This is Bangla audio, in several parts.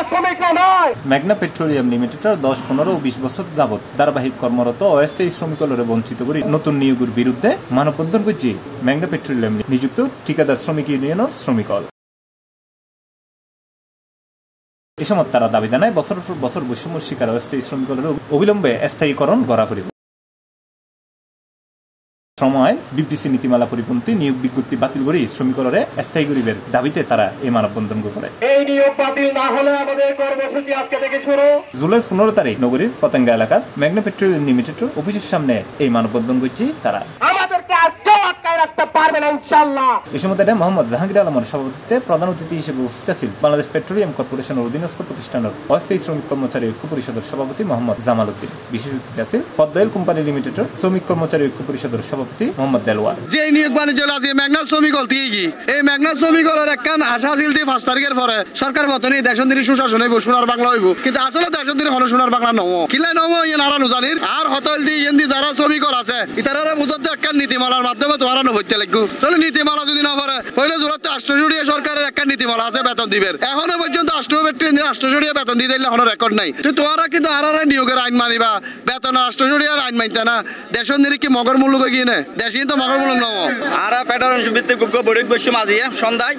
শ্রমিকরা নয়। মেঘনা পেট্রোলিয়াম লিমিটেডের 10, 15 ও 20 বছর যাবত ধারাবাহিক কর্মরত অস্থায়ী শ্রমিকলরে বঞ্চিত করে নতুন নিয়োগের বিরুদ্ধে মানববন্ধন করছে মেঘনা পেট্রোলিয়াম নিযুক্ত ঠিকাদার শ্রমিক ইউনিয়নের শ্রমিকল। এ সময় তারা দাবি জানায় বছর পর বছর বৈষম্য শিকার অস্থায়ী শ্রমিকলের অবিলম্বে স্থায়ীকরণ করা পড়বে। শ্রম আইন, বিপিসি নীতিমালা পরিপন্থী নিয়োগ বিজ্ঞপ্তি বাতিল করে শ্রমিকলরে স্থায়ী গরিবের দাবিতে তারা এই মানববন্ধন করে। এই নিয়োগ বাতিল না হলে আমাদের কর্মসূচি আজকে থেকে শুরু। জুলাই 15 তারিখ নগরীর পতেঙ্গা এলাকার মেঘনা পেট্রোলিয়াম লিমিটেডের অফিসের সামনে এই মানববন্ধন করছে তারা। আমাদেরকে আজকে আটকায় রাখতে পারবে না ইনশাআল্লাহ। এই সময় মোহাম্মদ জাহাঙ্গীর আলমের সভাপতিত্বে প্রধান অতিথি হিসেবে উপস্থিত ছিলেন বাংলাদেশ পেট্রোলিয়াম কর্পোরেশনের অধীনস্থ প্রতিষ্ঠানের অস্থায়ী শ্রমিক কর্মচারী ঐক্য পরিষদের সভাপতি মোহাম্মদ জামাল উদ্দিন। বিশেষ অতিথি আছেন পদ্মা কোম্পানি লিমিটেডের শ্রমিক কর্মচারী ঐক্য পরিষদের সভাপতি মোহাম্মদ দেলওয়ার। যে নিয়োগ বাণিজ্য আছে মেঘনা শ্রমিক এই মেঘনা শ্রমিকলের একখান আশা ছিল 5 তারিখের পরে সরকার মতনই দেশন্দিনী সুশাসন হইব, সোনার বাংলা হইব, কিন্তু আসলে দেশন্দিনী হলো সোনার বাংলা নম কিলাই নম ইয়ে নারানো জানির আর হতল দি ইয়েন্দি যারা শ্রমিকল আছে ইতারা বুঝতে একখান নীতিমালার মাধ্যমে তোমারা নবইতে লাগবো। তাহলে নীতিমালা যদি না পারে পহলে জোরাতে রাষ্ট্রজুড়িয়ে সরকারের একখান নীতিমালা আছে বেতন দিবের, এখনো পর্যন্ত রাষ্ট্রজুড়িয়ে বেতন দিয়ে দিলে এখনো রেকর্ড নাই। তো তোমরা কিন্তু আর নিয়োগের আইন মানিবা, বেতন রাষ্ট্রজুড়িয়ে আইন মানতে না, দেশন্দিনী কি মগর মূল্য গিয়ে নে দেশ কিন্তু মগর মূল্য নম আর ফেডারেশন ভিত্তিক বৈঠক বসে মাঝিয়ে সন্ধ্যায়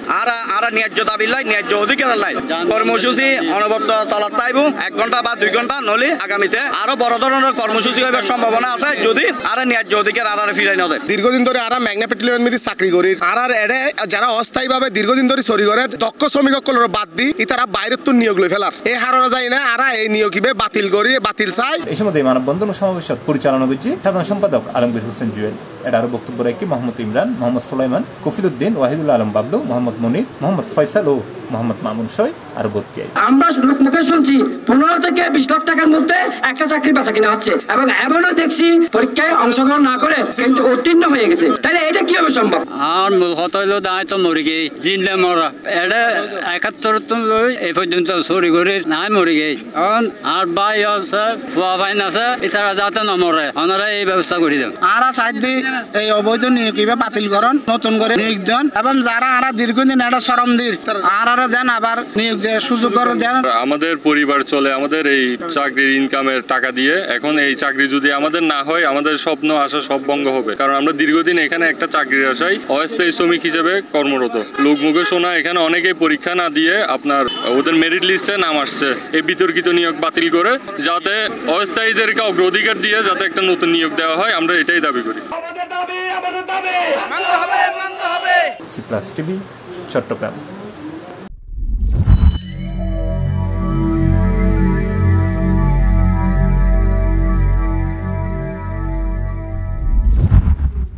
আর ন্যায্য দাবি লাই ন্যায্য অধিকার লাই কর্মসূচি অনবদ্য চালাতে চাইব 1 ঘন্টা বা 2 ঘন্টা, নলি আগামীতে আরো বড় ধরনের কর্মসূচি হইবার সম্ভাবনা আছে যদি আর ন্যায্য অধিকার আর ফিরাই না দেয়। দীর্ঘদিন ধরে আর মেঘনা পেট্রোলিয়াম চাকরি করি আর এড়ে যারা অস্থায়ীভাবে দীর্ঘদিন ধরে চুরি করে দক্ষ শ্রমিকসকলের বাদ দি তারা বাইরের তো নিয়োগ লই ফেলার এই হারানো যায় না আর এই নিয়োগ বাতিল করি বাতিল চাই। এই সময় মানববন্ধন ও সমাবেশ পরিচালনা করছে সাধারণ সম্পাদক আলমগীর হোসেন জুয়েল। এটা আরো বক্তব্য রাখি মোহাম্মদ ইমরান, মোহাম্মদ সুলাইমান, কফিলউদ্দিন, ওয়াহিদুল আলম বাবলু, মোহাম্মদ মনির, মোহাম্মদ ফয়সাল ও মোহাম্মদ মামুন সই আর বর্তি। আমরা মুখে শুনছি 15 থেকে 20 লাখ টাকার মধ্যে একটা চাকরি বাঁচা কিনা হচ্ছে এবং এমনও দেখছি পরীক্ষায় অংশগ্রহণ না করে কিন্তু উত্তীর্ণ হয়ে গেছে। তাহলে এটা কিভাবে সম্ভব? আর মূল কথা হইলো দায় তো মরে গেই জিন্দা মরা এটা 71 লই এই পর্যন্ত চুরি করে নাই মরে গেই। কারণ আর ভাই আছে ফুয়া ভাই আছে এছাড়া যাতে নমরে ওনারা এই ব্যবস্থা করে দেন। আর সাইডে এই অবৈধ নিয়োগ বাতিল করন, নতুন করে নিয়োগ দেন এবং যারা আর দীর্ঘদিন এটা শ্রম দিন আর দেন আবার নিয়োগ সুযোগ করে দেন। আমাদের পরিবার চলে আমাদের এই চাকরির ইনকামের টাকা দিয়ে। এখন এই চাকরি যদি আমাদের না হয় আমাদের স্বপ্ন আশা সব ভঙ্গ হবে, কারণ আমরা দীর্ঘদিন এখানে একটা চাকরির আশায় অস্থায়ী শ্রমিক হিসেবে কর্মরত। লোক মুখে শোনা এখানে অনেকেই পরীক্ষা না দিয়ে আপনার ওদের মেরিট লিস্টে নাম আসছে। এই বিতর্কিত নিয়োগ বাতিল করে যাতে অস্থায়ীদেরকে অগ্রাধিকার দিয়ে যাতে একটা নতুন নিয়োগ দেওয়া হয়, আমরা এটাই দাবি করি। আমাদের দাবি মানতে হবে। C plus TV, Chittagong.